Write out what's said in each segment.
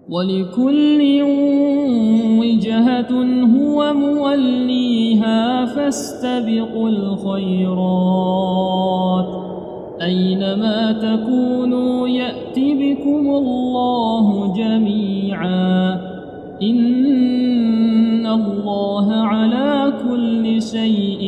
ولكل وجهة هو موليها فاستبقوا الخيرات أينما تكونوا يأت بكم الله جميعا إن الله على كل شيء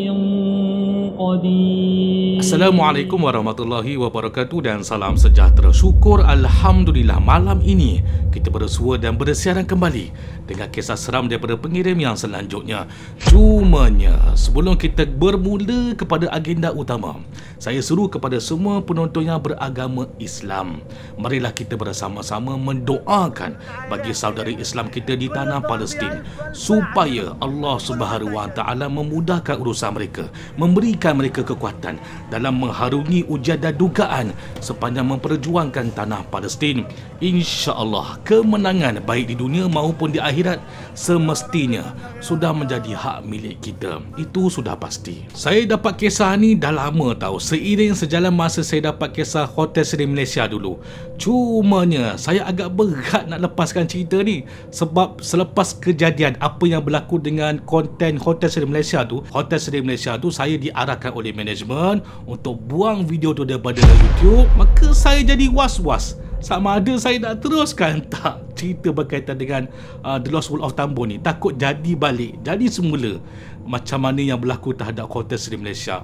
قدير. Assalamualaikum warahmatullahi wabarakatuh dan salam sejahtera. Syukur Alhamdulillah, malam ini kita bersua dan bersiaran kembali dengan kisah seram daripada pengirim yang selanjutnya. Cumanya sebelum kita bermula kepada agenda utama, saya seru kepada semua penonton yang beragama Islam, marilah kita bersama-sama mendoakan bagi saudara Islam kita di tanah Palestin supaya Allah Subhanahu Wa Taala memudahkan urusan mereka, memberikan mereka kekuatan dalam mengharungi ujian dan dugaan sepanjang memperjuangkan tanah Palestin. InsyaAllah kemenangan baik di dunia maupun di akhirat semestinya sudah menjadi hak milik kita. Itu sudah pasti. Saya dapat kisah ni dah lama tahu, seiring sejalan masa saya dapat kisah Hotel Seri Malaysia dulu. Cumanya saya agak berat nak lepaskan cerita ni sebab selepas kejadian apa yang berlaku dengan konten Hotel Seri Malaysia tu, Hotel Seri Malaysia tu saya diarahkan oleh manajemen untuk buang video tu daripada YouTube. Maka saya jadi was-was sama ada saya nak teruskan tak cerita berkaitan dengan The Lost World of Tambun ni. Takut jadi balik, jadi semula macam mana yang berlaku terhadap Hotel Seri Malaysia.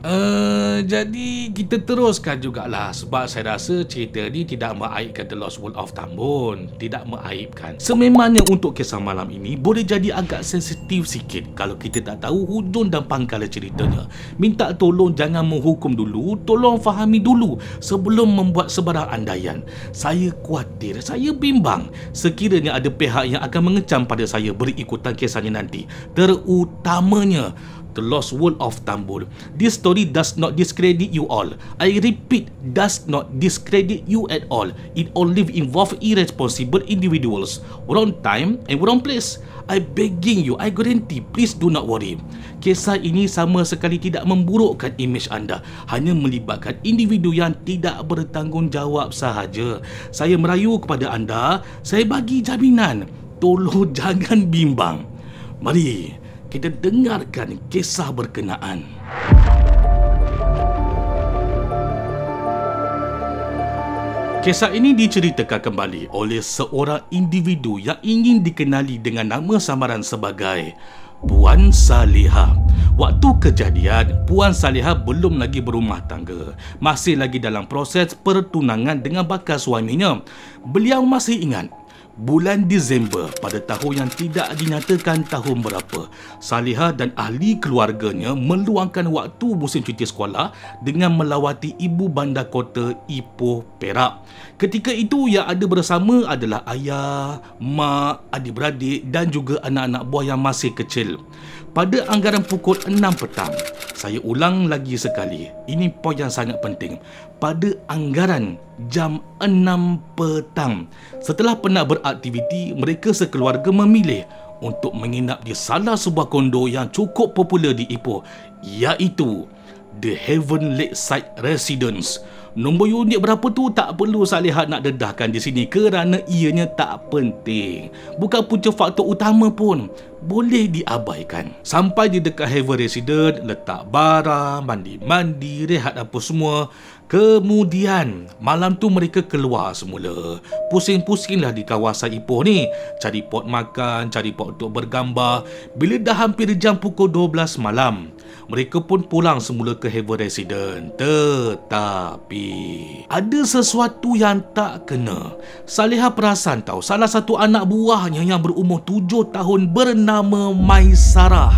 Jadi kita teruskan jugalah sebab saya rasa cerita ni tidak mengaibkan The Lost World of Tambun, tidak mengaibkan. Sememangnya untuk kisah malam ini boleh jadi agak sensitif sikit kalau kita tak tahu hujung dan pangkal ceritanya. Minta tolong jangan menghukum dulu, tolong fahami dulu sebelum membuat sebarang andaian. Saya khawatir, saya bimbang sekiranya ada pihak yang akan mengecam pada saya berikutan kisahnya nanti, terutamanya The Lost World of Tambun. This story does not discredit you all. I repeat, does not discredit you at all. It only involve irresponsible individuals, wrong time and wrong place. I begging you, I guarantee, please do not worry. Kisah ini sama sekali tidak memburukkan imej anda, hanya melibatkan individu yang tidak bertanggungjawab sahaja. Saya merayu kepada anda, saya bagi jaminan, tolong jangan bimbang. Mari kita dengarkan kisah berkenaan. Kisah ini diceritakan kembali oleh seorang individu yang ingin dikenali dengan nama samaran sebagai Puan Salihah. Waktu kejadian, Puan Salihah belum lagi berumah tangga, masih lagi dalam proses pertunangan dengan bakal suaminya. Beliau masih ingat bulan Disember pada tahun yang tidak dinyatakan tahun berapa, Salihah dan ahli keluarganya meluangkan waktu musim cuti sekolah dengan melawati ibu bandar kota Ipoh, Perak. Ketika itu yang ada bersama adalah ayah, mak, adik-beradik dan juga anak-anak buah yang masih kecil. Pada anggaran pukul 6 petang, saya ulang lagi sekali, ini poin yang sangat penting, pada anggaran jam 6 petang, setelah penat beraktiviti, mereka sekeluarga memilih untuk menginap di salah sebuah kondo yang cukup popular di Ipoh, iaitu The Heaven Lakeside Residence. Nombor unit berapa tu tak perlu Salihah nak dedahkan di sini kerana ianya tak penting. Bukan punca faktor utama pun, boleh diabaikan. Sampai di dekat Heaven Residence, letak barang, mandi-mandi, rehat apa semua. Kemudian malam tu mereka keluar semula. Pusing-pusinglah di kawasan Ipoh ni, cari pot makan, cari pot untuk bergambar. Bila dah hampir jam pukul 12 malam, mereka pun pulang semula ke Heaven Residence. Tetapi ada sesuatu yang tak kena. Salihah perasan tahu, salah satu anak buahnya yang berumur 7 tahun bernama Maisarah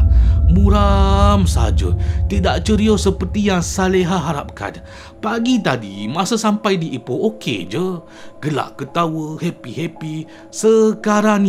muram saja, tidak ceria seperti yang Salihah harapkan. Pagi tadi masa sampai di Ipoh okey je, gelak ketawa, happy-happy. Sekarang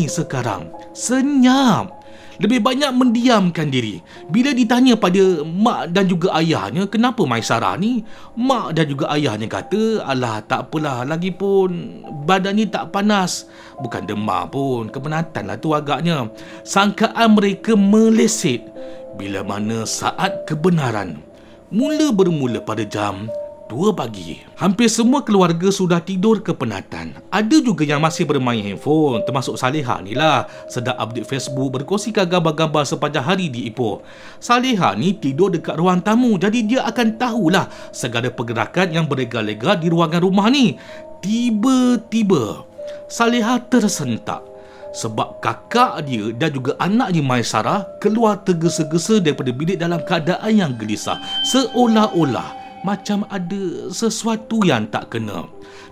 senyap, lebih banyak mendiamkan diri. Bila ditanya pada mak dan juga ayahnya kenapa Maisarah ni, mak dan juga ayahnya kata, alah tak apalah, lagipun badannya tak panas, bukan demam pun, kepenatan lah tu agaknya. Sangkaan mereka meleset bila mana saat kebenaran mula bermula pada jam 2 pagi. Hampir semua keluarga sudah tidur kepenatan. Ada juga yang masih bermain handphone, termasuk Salihah ni lah. Sedang update Facebook, berkongsikan gambar-gambar sepanjang hari di Ipoh. Salihah ni tidur dekat ruang tamu, jadi dia akan tahulah segala pergerakan yang berlega-lega di ruangan rumah ni. Tiba-tiba Salihah tersentak sebab kakak dia dan juga anaknya Maisarah keluar tergesa-gesa daripada bilik dalam keadaan yang gelisah, seolah-olah macam ada sesuatu yang tak kena.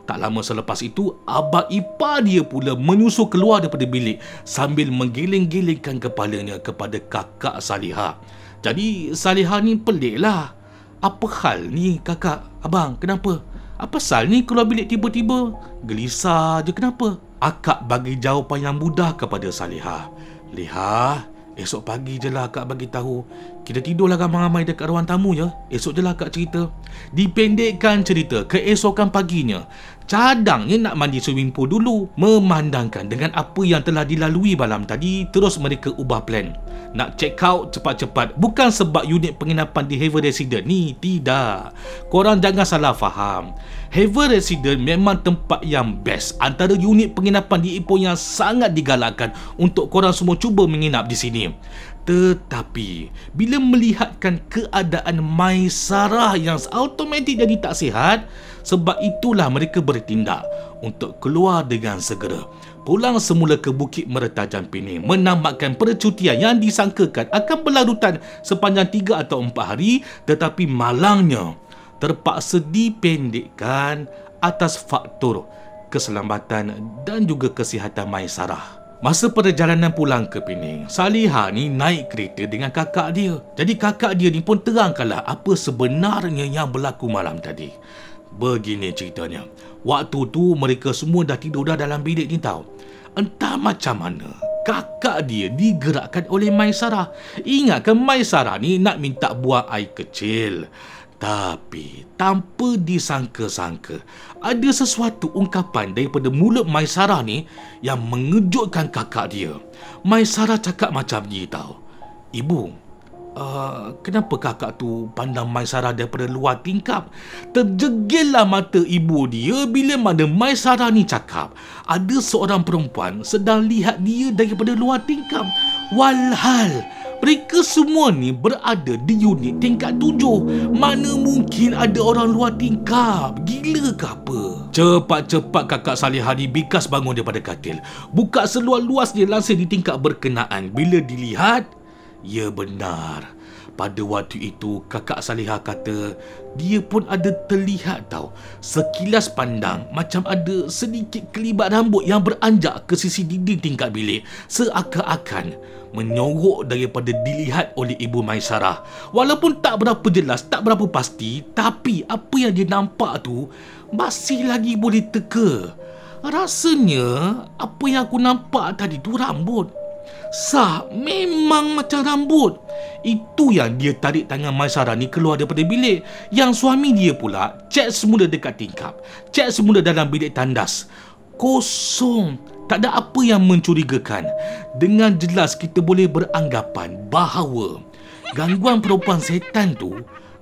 Tak lama selepas itu, abang ipar dia pula menyusul keluar daripada bilik sambil menggeleng-gelengkan kepalanya kepada kakak Salihah. Jadi Salihah ni pelik lah. Apa hal ni kakak? Abang, kenapa? Apa pasal ni keluar bilik tiba-tiba? Gelisah je, kenapa? Akak bagi jawapan yang mudah kepada Salihah. Lihah, esok pagi je lah akak bagi tahu. Kita tidurlah ramai-ramai dekat ruang tamu je. Esok je lah akak cerita. Dipendekkan cerita, keesokan paginya cadangnya nak mandi swimming pool dulu. Memandangkan dengan apa yang telah dilalui malam tadi, terus mereka ubah plan. Nak check out cepat-cepat. Bukan sebab unit penginapan di Haven Residence ni, tidak. Korang jangan salah faham. Haven Residence memang tempat yang best, antara unit penginapan di Ipoh yang sangat digalakkan untuk korang semua cuba menginap di sini. Tetapi bila melihatkan keadaan Maisarah yang automatik jadi tak sihat, sebab itulah mereka bertindak untuk keluar dengan segera. Pulang semula ke Bukit Mertajam Pening, menamatkan percutian yang disangkakan akan berlarutan sepanjang 3 atau 4 hari, tetapi malangnya terpaksa dipendekkan atas faktor keselamatan dan juga kesihatan Maisarah. Masa perjalanan pulang ke Pening, Salihah ni naik kereta dengan kakak dia. Jadi kakak dia ni pun terangkanlah apa sebenarnya yang berlaku malam tadi. Begini ceritanya. Waktu tu mereka semua dah tidur dah dalam bilik ni tau. Entah macam mana kakak dia digerakkan oleh Maisarah. Ingatkan Maisarah ni nak minta buang air kecil. Tapi tanpa disangka-sangka, ada sesuatu ungkapan daripada mulut Maisarah ni yang mengejutkan kakak dia. Maisarah cakap macam ni tau. Ibu, kenapa kakak tu pandang Maisarah daripada luar tingkap? Terjegillah mata ibu dia bila mana Maisarah ni cakap ada seorang perempuan sedang lihat dia daripada luar tingkap. Walhal mereka semua ni berada di unit tingkat 7. Mana mungkin ada orang luar tingkap? Gila ke apa? Cepat-cepat kakak Salihah ni bikas bangun daripada katil. Buka seluas-luasnya langsung di tingkap berkenaan. Bila dilihat, ya benar. Pada waktu itu kakak Salihah kata dia pun ada terlihat tau. Sekilas pandang macam ada sedikit kelibat rambut yang beranjak ke sisi dinding tingkat bilik, seakan-akan menyorok daripada dilihat oleh ibu Maisarah. Walaupun tak berapa jelas, tak berapa pasti, tapi apa yang dia nampak tu masih lagi boleh teka. Rasanya apa yang aku nampak tadi tu rambut. Sah, memang macam rambut. Itu yang dia tarik tangan Maisarah ni keluar daripada bilik. Yang suami dia pula cek semula dekat tingkap, cek semula dalam bilik tandas. Kosong. Tak ada apa yang mencurigakan. Dengan jelas kita boleh beranggapan bahawa gangguan perempuan setan tu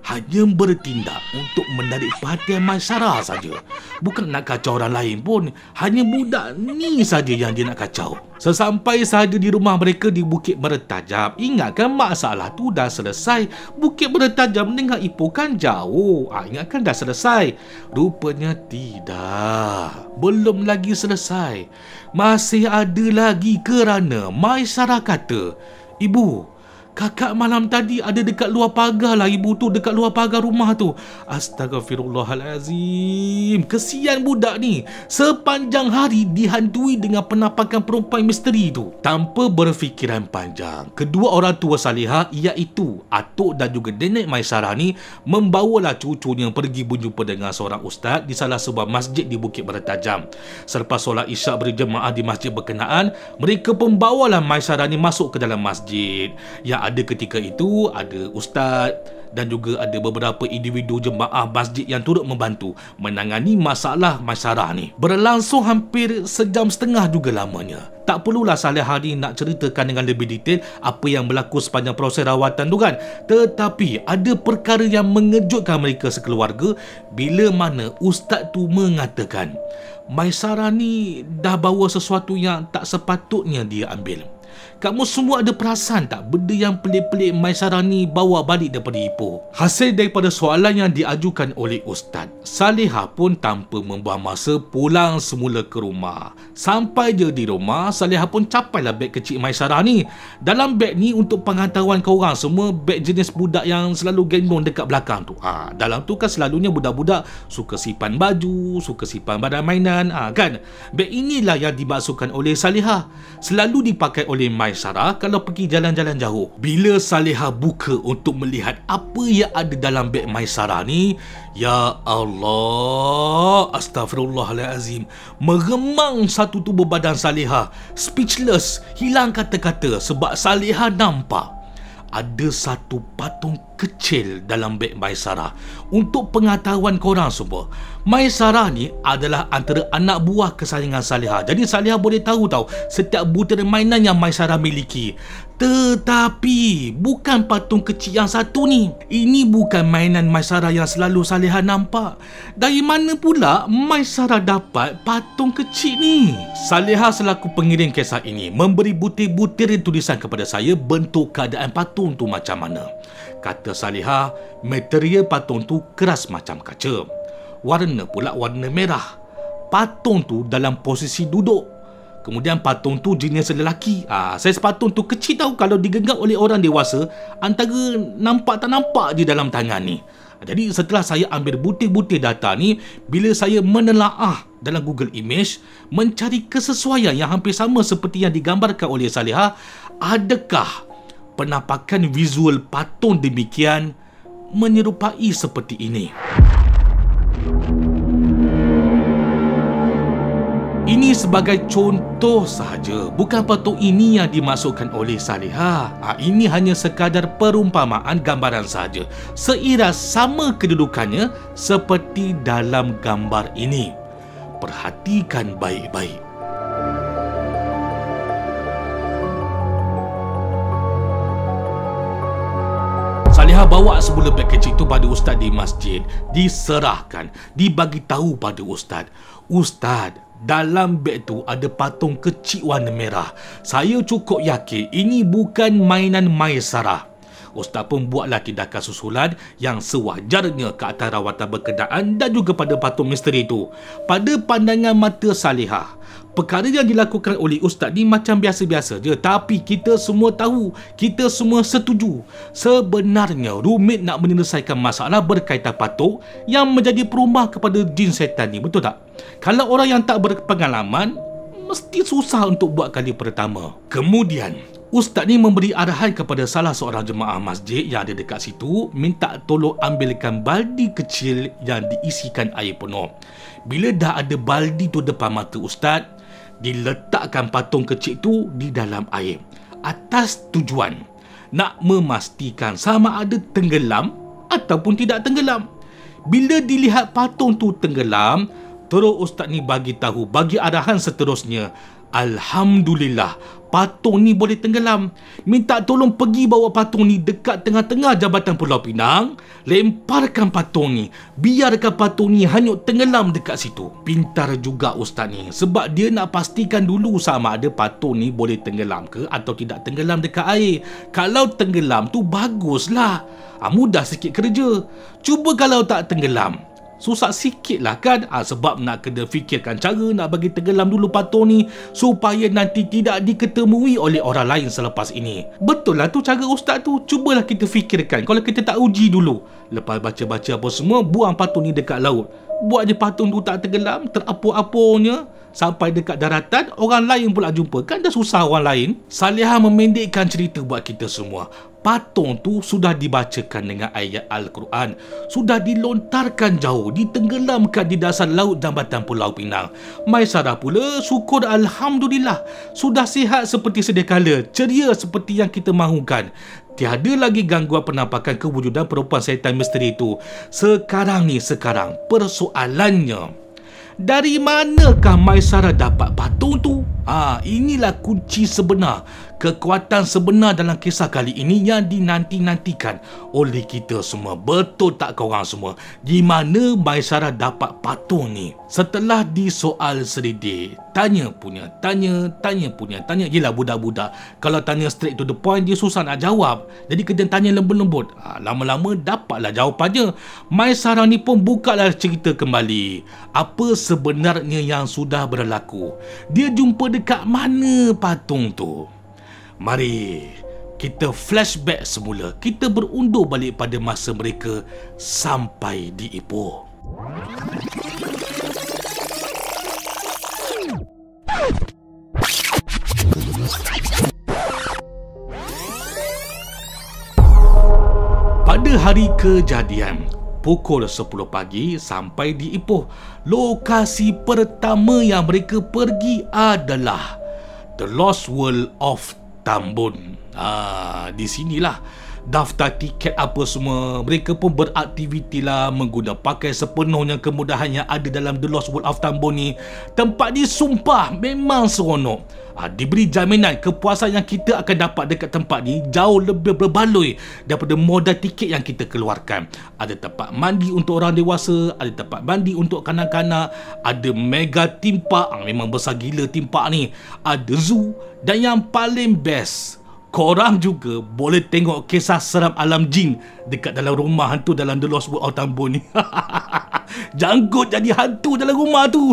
hanya bertindak untuk menarik perhatian Maisarah saja. Bukan nak kacau orang lain pun. Hanya budak ni saja yang dia nak kacau. Sesampai sahaja di rumah mereka di Bukit Mertajam, ingatkan masalah tu dah selesai. Bukit Mertajam dengan Ipoh kan jauh. Ingatkan dah selesai. Rupanya tidak. Belum lagi selesai. Masih ada lagi kerana Maisarah kata, "Ibu, kakak malam tadi ada dekat luar pagar lah, ibu tu dekat luar pagar rumah tu." Astagfirullahalazim. Kesian budak ni. Sepanjang hari dihantui dengan penampakan perempuan misteri tu. Tanpa berfikiran panjang, kedua orang tua Salihah iaitu atuk dan juga nenek Maisarah ni membawalah cucunya pergi berjumpa dengan seorang ustaz di salah sebuah masjid di Bukit Mertajam. Selepas solat isyak berjemaah di masjid berkenaan, mereka pun bawalah Maisarah ni masuk ke dalam masjid. Yang ada ketika itu ada ustaz dan juga ada beberapa individu jemaah masjid yang turut membantu menangani masalah Maisarah ni. Berlangsung hampir sejam setengah juga lamanya. Tak perlulah Salihah ni nak ceritakan dengan lebih detail apa yang berlaku sepanjang proses rawatan tu kan. Tetapi ada perkara yang mengejutkan mereka sekeluarga bila mana ustaz tu mengatakan Maisarah ni dah bawa sesuatu yang tak sepatutnya dia ambil. Kamu semua ada perasan tak benda yang pelik-pelik Maisarah ni bawa balik daripada Ipoh? Hasil daripada soalan yang diajukan oleh ustaz, Salihah pun tanpa membuang masa pulang semula ke rumah. Sampai je di rumah, Salihah pun capailah beg kecil Maisarah ni. Dalam beg ni, untuk pengetahuan korang semua, beg jenis budak yang selalu gendong dekat belakang tu. Dalam tu kan selalunya budak-budak suka simpan baju, suka simpan barang mainan, kan? Beg inilah yang dimaksudkan oleh Salihah. Selalu dipakai oleh Maisarah kalau pergi jalan-jalan jauh. Bila Salihah buka untuk melihat apa yang ada dalam beg Maisarah ni, ya Allah, astagfirullahalazim, meremang satu tubuh badan Salihah. Speechless, hilang kata-kata sebab Salihah nampak ada satu patung kecil dalam beg Maisarah. Untuk pengetahuan korang semua, Maisarah ni adalah antara anak buah kesayangan Salihah. Jadi Salihah boleh tahu setiap butiran mainan yang Maisarah miliki. Tetapi bukan patung kecil yang satu ni. Ini bukan mainan Maisarah yang selalu Salihah nampak. Dari mana pula Maisarah dapat patung kecil ni? Salihah selaku pengirim kisah ini memberi butir-butir tulisan kepada saya bentuk keadaan patung tu macam mana. Kata Salihah, material patung tu keras macam kaca. Warna pula warna merah. Patung tu dalam posisi duduk. Kemudian patung tu jenis lelaki. Saiz patung tu kecil kalau digenggam oleh orang dewasa, antara nampak tak nampak je dalam tangan ni. Jadi setelah saya ambil butir-butir data ni, bila saya menelaah dalam Google Image mencari kesesuaian yang hampir sama seperti yang digambarkan oleh Salihah, adakah penampakan visual patung demikian menyerupai seperti ini? Ini sebagai contoh sahaja, bukan patung ini yang dimaksudkan oleh Salihah. Ini hanya sekadar perumpamaan gambaran sahaja, seiras sama kedudukannya seperti dalam gambar ini. Perhatikan baik-baik. Salihah bawa semula beg kecil tu pada ustaz di masjid, diserahkan, dibagi tahu pada ustaz. Ustaz, dalam beg tu ada patung kecil warna merah. Saya cukup yakin ini bukan mainan Maisarah. Ustaz pun buatlah tindakan susulan yang sewajarnya ke atas rawatan berkenaan dan juga pada patung misteri itu. Pada pandangan mata Salihah, perkara yang dilakukan oleh ustaz ni macam biasa-biasa je. Tapi kita semua tahu, kita semua setuju, sebenarnya rumit nak menyelesaikan masalah berkaitan patung yang menjadi perumah kepada jin setan ni, betul tak? Kalau orang yang tak berpengalaman, mesti susah untuk buat kali pertama. Kemudian ustaz ni memberi arahan kepada salah seorang jemaah masjid yang ada dekat situ, minta tolong ambilkan baldi kecil yang diisikan air penuh. Bila dah ada baldi tu depan mata ustaz, diletakkan patung kecil tu di dalam air atas tujuan nak memastikan sama ada tenggelam ataupun tidak tenggelam. Bila dilihat patung tu tenggelam, terus ustaz ni bagi arahan seterusnya, alhamdulillah, patung ni boleh tenggelam. Minta tolong pergi bawa patung ni dekat tengah-tengah Jabatan Pulau Pinang, lemparkan patung ni, biarkan patung ni hanyut tenggelam dekat situ. Pintar juga ustaz ni, sebab dia nak pastikan dulu sama ada patung ni boleh tenggelam ke atau tidak tenggelam dekat air. Kalau tenggelam tu baguslah, mudah sikit kerja. Cuba kalau tak tenggelam, susah sikit lah kan. Sebab nak kena fikirkan cara nak bagi tenggelam dulu patung ni supaya nanti tidak diketemui oleh orang lain selepas ini. Betul lah tu cara ustaz tu. Cubalah kita fikirkan, kalau kita tak uji dulu, lepas baca-baca apa semua, buang patung ni dekat laut, buat je patung tu tak tenggelam, terapur-apurnya, Sampai dekat daratan, orang lain pula jumpa. Kan dah susah orang lain. Salihah memendekkan cerita buat kita semua. Patung tu sudah dibacakan dengan ayat Al-Quran. Sudah dilontarkan jauh, ditenggelamkan di dasar laut jambatan Pulau Pinang. Maisarah pula syukur Alhamdulillah. Sudah sihat seperti sedia kala, ceria seperti yang kita mahukan. Tiada lagi gangguan penampakan kewujudan perempuan syaitan misteri itu. Sekarang persoalannya, dari manakah Maisarah dapat patung tu? Inilah kunci sebenar. Kekuatan sebenar dalam kisah kali ini yang dinanti-nantikan oleh kita semua. Betul tak korang semua? Di mana Maisarah dapat patung ni? Setelah disoal selidik, tanya punya tanya. Yelah budak-budak, kalau tanya straight to the point, dia susah nak jawab. Jadi kena tanya lembut-lembut. Lama-lama dapatlah jawapannya. Maisarah ni pun bukalah cerita kembali. Apa sebenarnya yang sudah berlaku? Dia jumpa dekat mana patung tu? Mari kita flashback semula. Kita berundur balik pada masa mereka sampai di Ipoh. Pada hari kejadian, pukul 10 pagi sampai di Ipoh. Lokasi pertama yang mereka pergi adalah The Lost World of Tambun. Di sinilah daftar tiket apa semua. Mereka pun beraktiviti lah, mengguna pakai sepenuhnya kemudahan yang ada dalam The Lost World of Tambun ni. Tempat ni sumpah memang seronok. Diberi jaminan kepuasan yang kita akan dapat dekat tempat ni jauh lebih berbaloi daripada modal tiket yang kita keluarkan. Ada tempat mandi untuk orang dewasa, ada tempat mandi untuk kanak-kanak, ada mega theme park, memang besar gila theme park ni, ada zoo, dan yang paling best, korang juga boleh tengok kisah seram alam jin dekat dalam rumah hantu dalam The Lost World of Tambun ni. Janggut jadi hantu dalam rumah tu.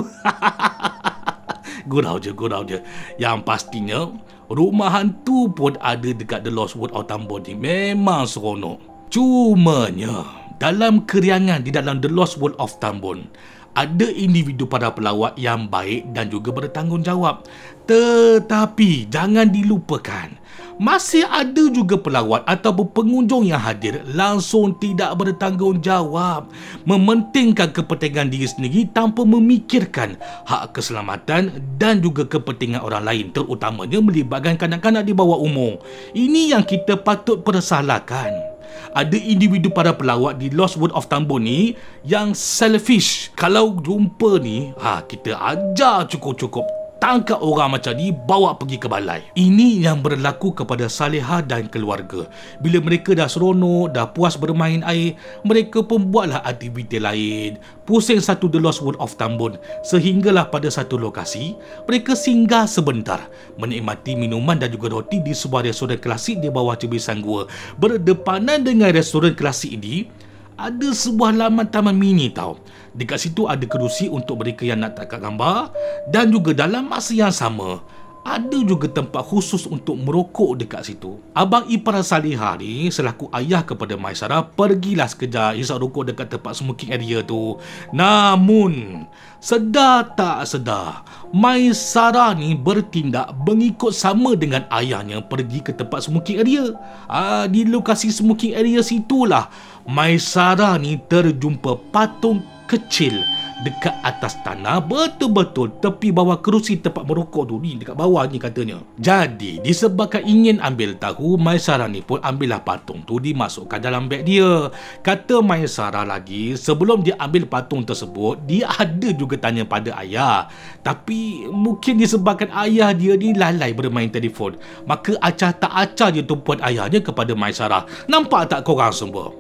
Gurau je. Yang pastinya, rumah hantu pun ada dekat The Lost World of Tambun ni. Memang seronok. Cumanya, dalam keriangan di dalam The Lost World of Tambun, ada individu para pelawat yang baik dan juga bertanggungjawab. Tetapi jangan dilupakan, masih ada juga pelawat ataupun pengunjung yang hadir langsung tidak bertanggungjawab, mementingkan kepentingan diri sendiri tanpa memikirkan hak keselamatan dan juga kepentingan orang lain, terutamanya melibatkan kanak-kanak di bawah umur. Ini yang kita patut persalahkan. Ada individu para pelawat di Lost World of Tambun ni yang selfish. Kalau jumpa ni, kita ajar cukup-cukup, tangkap orang macam ni, bawa pergi ke balai. Ini yang berlaku kepada Salihah dan keluarga. Bila mereka dah seronok, dah puas bermain air, mereka pun buatlah aktiviti lain. Pusing satu The Lost World of Tambun, sehinggalah pada satu lokasi, mereka singgah sebentar, menikmati minuman dan juga roti di sebuah restoran klasik di bawah tebisan gua. Berdepanan dengan restoran klasik ini, ada sebuah laman taman mini tau. Dekat situ ada kerusi untuk mereka yang nak tangkap gambar, dan juga dalam masa yang sama ada juga tempat khusus untuk merokok dekat situ. Abang ipar Salihah ni selaku ayah kepada Maisarah pergilah sekejap hisap rokok dekat tempat smoking area tu. Namun sedar tak sedar, Maisarah ni bertindak mengikut sama dengan ayahnya pergi ke tempat smoking area. Di lokasi smoking area situlah Maisarah ni terjumpa patung kecil dekat atas tanah, betul-betul tepi bawah kerusi tempat merokok tu ni, dekat bawah ni katanya. Jadi disebabkan ingin ambil tahu, Maisarah ni pun ambillah patung tu dimasukkan dalam beg dia. Kata Maisarah lagi, sebelum dia ambil patung tersebut, dia ada juga tanya pada ayah. Tapi mungkin disebabkan ayah dia ni lalai bermain telefon, maka acah tak acah je tumpuan ayahnya kepada Maisarah. Nampak tak korang semua?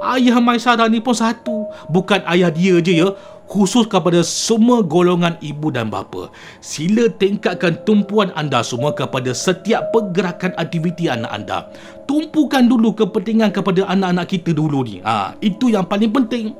Ayah Maisarah ni pun satu, bukan ayah dia je ya, khusus kepada semua golongan ibu dan bapa. Sila tingkatkan tumpuan anda semua kepada setiap pergerakan aktiviti anak anda. Tumpukan dulu kepentingan kepada anak-anak kita dulu ni. Itu yang paling penting.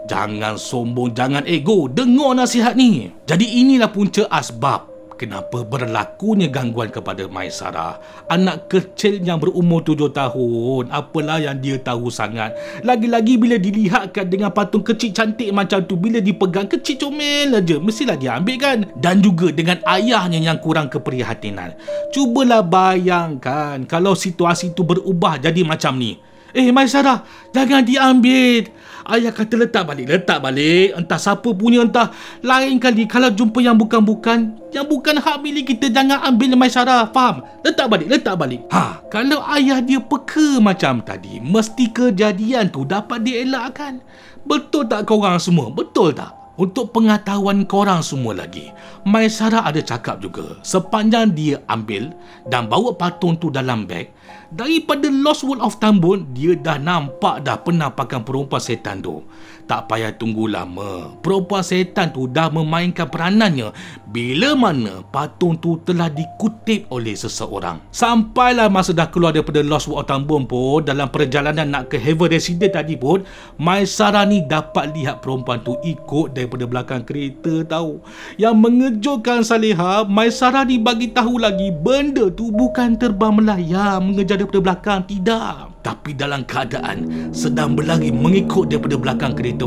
Jangan sombong, jangan ego. Dengar nasihat ni. Jadi inilah punca asbab kenapa berlakunya gangguan kepada Maisarah. Anak kecil yang berumur 7 tahun, apalah yang dia tahu sangat. Lagi-lagi bila dilihatkan dengan patung kecil cantik macam tu, bila dipegang kecil comel aja, mestilah dia ambil kan. Dan juga dengan ayahnya yang kurang keprihatinan. Cubalah bayangkan kalau situasi tu berubah jadi macam ni. Maisarah, jangan diambil. Ayah kata letak balik. Entah siapa punya, entah lain kali kalau jumpa yang bukan-bukan, yang bukan hak milik kita, jangan ambil Maisarah. Faham? Letak balik. Kalau ayah dia peka macam tadi, mesti kejadian tu dapat dielakkan. Betul tak korang semua? Betul tak? Untuk pengetahuan korang semua lagi, Maisarah ada cakap juga, sepanjang dia ambil dan bawa patung tu dalam beg, daripada Lost World of Tambun, dia dah nampak dah penampakan perempuan setan tu. Tak payah tunggu lama, perempuan setan tu dah memainkan peranannya bila mana patung tu telah dikutip oleh seseorang. Sampailah masa dah keluar daripada Lost World of Tambun pun, dalam perjalanan nak ke Heaven Residence tadi pun, Maisarah ni dapat lihat perempuan tu ikut daripada belakang kereta tahu. Yang mengejutkan Saleha, Maisarah ni bagi tahu lagi benda tu bukan terbang melayang mengejar daripada belakang, tidak, tapi dalam keadaan sedang berlari mengikut daripada belakang kereta.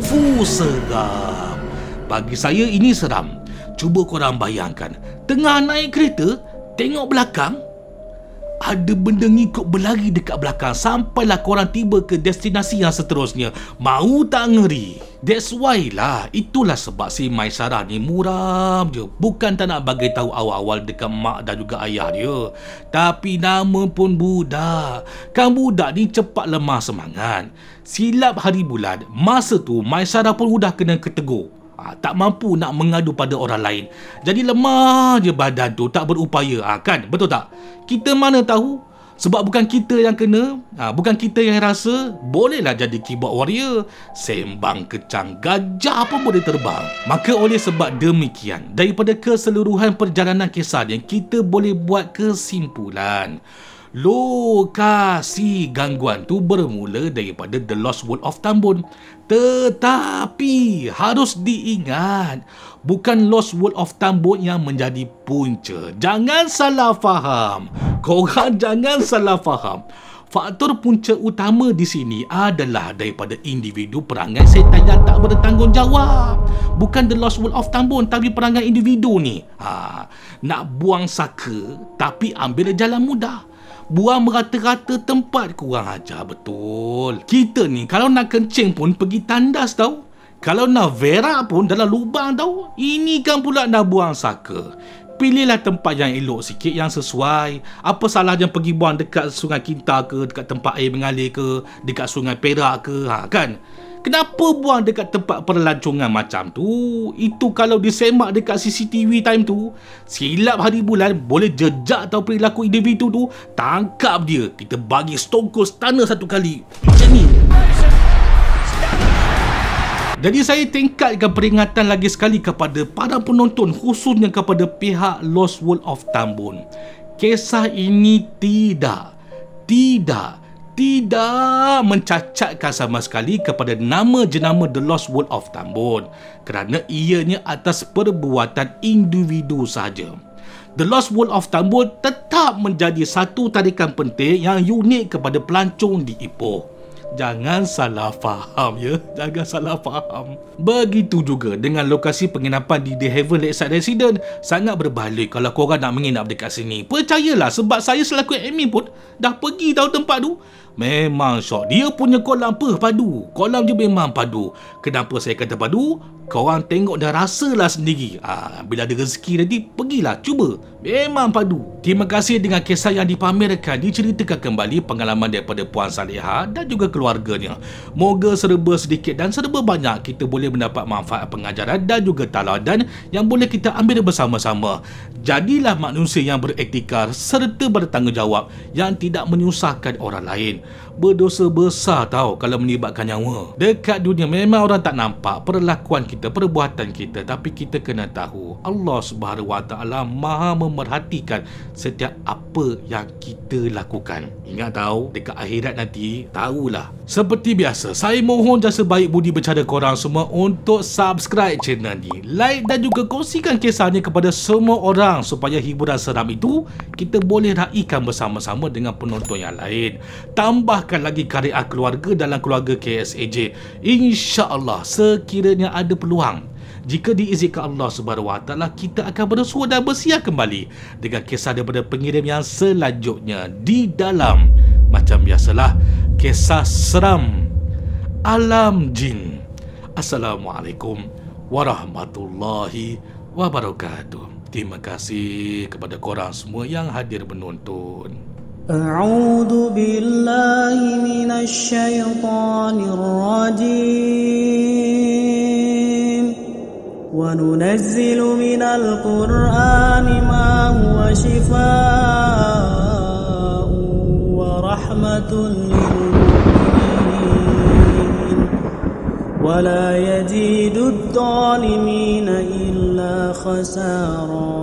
Seram. Bagi saya ini seram. Cuba korang bayangkan, tengah naik kereta, tengok belakang, ada benda ngikut berlari dekat belakang, sampailah korang tiba ke destinasi yang seterusnya. Mau tak ngeri? That's why lah, itulah sebab si Maisarah ni muram je. Bukan tak nak bagi tahu awal-awal dekat mak dan juga ayah dia, tapi nama pun budak. Kan budak ni cepat lemah semangat. Silap hari bulan, masa tu Maisarah pun dah kena ketegur. Tak mampu nak mengadu pada orang lain, jadi lemah je badan tu, tak berupaya. Kan, betul tak? Kita mana tahu, sebab bukan kita yang kena, bukan kita yang rasa. Bolehlah jadi keyboard warrior, sembang kecang, gajah pun boleh terbang. Maka oleh sebab demikian, daripada keseluruhan perjalanan kisah ni, kita boleh buat kesimpulan, lokasi gangguan tu bermula daripada The Lost World of Tambun. Tetapi harus diingat, bukan Lost World of Tambun yang menjadi punca. Jangan salah faham. Korang jangan salah faham. Faktor punca utama di sini adalah daripada individu perangai setan yang tak bertanggungjawab. Bukan The Lost World of Tambun, tapi perangai individu ni. Nak buang saka, tapi ambil jalan mudah. Buang merata-rata tempat, kurang ajar betul. Kita ni kalau nak kencing pun pergi tandas tau. Kalau nak verak pun dalam lubang tau. Ini kan pula nak buang saka. Pilihlah tempat yang elok sikit, yang sesuai. Apa salahnya pergi buang dekat Sungai Kinta ke, dekat tempat air mengalir ke, dekat Sungai Perak ke, kan? Kenapa buang dekat tempat perlancongan macam tu? Itu kalau disemak dekat CCTV time tu, silap hari bulan, boleh jejak tahu perilaku individu tu, tangkap dia. Kita bagi Stone Cold Stunner satu kali. Macam ni. Jadi saya tingkatkan peringatan lagi sekali kepada para penonton, khususnya kepada pihak Lost World of Tambun. Kisah ini tidak mencacatkan sama sekali kepada nama jenama The Lost World of Tambun, kerana ianya atas perbuatan individu sahaja. The Lost World of Tambun tetap menjadi satu tarikan penting yang unik kepada pelancong di Ipoh. Jangan salah faham ya, jangan salah faham. Begitu juga dengan lokasi penginapan di The Heaven Lakeside Residence. Sangat berbalik kalau korang nak menginap dekat sini. Percayalah, sebab saya selaku admin pun dah pergi tahu tempat tu. Memang syok. Dia punya kolam padu. Kolam dia memang padu. Kenapa saya kata padu? Korang tengok dah rasalah sendiri. Bila ada rezeki nanti, pergilah, cuba. Memang padu. Terima kasih dengan kisah yang dipamerkan, diceritakan kembali pengalaman daripada Puan Saleha dan juga keluarganya. Moga serba sedikit dan serba banyak kita boleh mendapat manfaat pengajaran dan juga taladan yang boleh kita ambil bersama-sama. Jadilah manusia yang beretika serta bertanggungjawab, yang tidak menyusahkan orang lain. Berdosa besar tahu kalau melibatkan nyawa. Dekat dunia memang orang tak nampak perlakuan kita kita, perbuatan kita. Tapi kita kena tahu Allah Subhanahu Wa Taala Maha memerhatikan setiap apa yang kita lakukan. Ingat tahu, dekat akhirat nanti tahulah. Seperti biasa, saya mohon jasa baik budi bercara korang semua untuk subscribe channel ni, like dan juga kongsikan kisahnya kepada semua orang supaya hiburan seram itu kita boleh raikan bersama-sama dengan penonton yang lain. Tambahkan lagi karya keluarga dalam keluarga KSAJ. InsyaAllah sekiranya ada peluang, jika diizinkan Allah Subhanahu Wa Taala, kita akan bersua dan bersiar kembali dengan kisah daripada pengirim yang selanjutnya di dalam, macam biasalah, kisah seram alam jin. Assalamualaikum warahmatullahi wabarakatuh. Terima kasih kepada korang semua yang hadir menonton. A'udzu billahi minasy syaithanir rajim. Wa nunazzilu minal qur'ani ma huwa shifaa'un wa rahmatun lil mu'minin wa la yazidud dhalimina illa khasara.